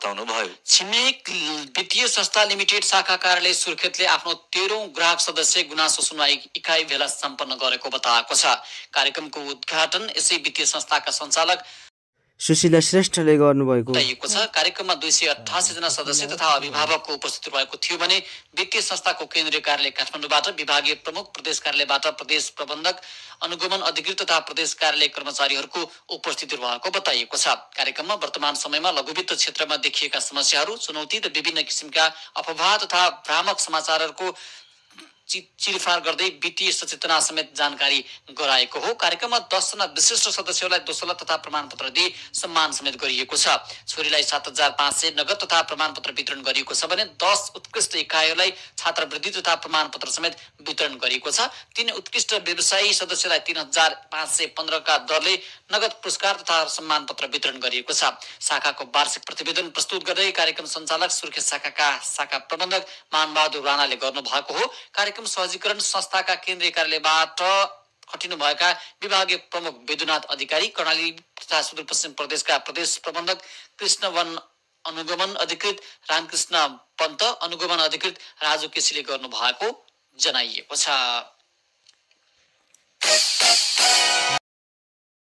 बताउनुभयो। छिमेक वित्तीय संस्था लिमिटेड शाखा कार्यालय सुर्खेतले आफ्नो 13औं ग्राहक सदस्य गुनासो सुनवाई इकाइ भेला सम्पन्न गरेको बताएको छ। कार्यक्रमको उद्घाटन यसै वित्तीय संस्थाका सञ्चालक सुशीला श्रेष्ठले गर्नुभएको बताइएको छ। कार्यक्रममा 288 जना सदस्य तथा अभिभावकको उपस्थिति रहेको थियो भने वित्तीय संस्थाको केन्द्रीय कार्यालय काठमाडौँबाट, विभागीय प्रमुख, प्रदेश कार्यालयबाट प्रदेश प्रबन्धक, अनुगमन अधिकृत तथा प्रदेश कार्यालय कर्मचारीहरूको उपस्थिति रहेको बताइएको छ। कार्यक्रममा वर्तमान समयमा लघुवित्त क्षेत्रमा देखिएका समस्याहरू, चुनौती र विभिन्न किसिमका अफवाह तथा भ्रामक समाचारहरूको चिरफार गर्दै वित्तीय सचेतना समेत जानकारी गराएको हो। कार्यक्रममा 10 जना विशिष्ट सदस्यहरूलाई दोस्रो तथा प्रमाणपत्र दिई सम्मान समेत गरिएको छ। छोरीलाई 7,500 नगद तथा प्रमाणपत्र वितरण गरिएको छ भने 10 उत्कृष्ट इकाइहरूलाई छात्रवृत्ति तथा प्रमाणपत्र समेत वितरण गरिएको छ। 3 उत्कृष्ट व्यवसायी सदस्यलाई 3,515 का दरले नगद पुरस्कार तथा सम्मानपत्र वितरण गरिएको छ। शाखाको वार्षिक प्रतिवेदन प्रस्तुत गर्दै कार्यक्रम सञ्चालक सुर्खेत शाखाका शाखा प्रबन्धक मानबहादुर राणाले गर्नुभएको हो। कार्यक्रम सहजीकरण संस्थाका केन्द्रीय कार्यालयबाट खटिनुभएका विभागीय प्रमुख विद्युनाथ अधिकारी, कर्णाली तथा सुदूरपश्चिम प्रदेशका प्रदेश प्रबन्धक कृष्णवन, अनुगमन अधिकृत रामकृष्ण पन्त, अनुगमन अधिकृत राजु केसीले गर्नुभएको जनाइएको छ।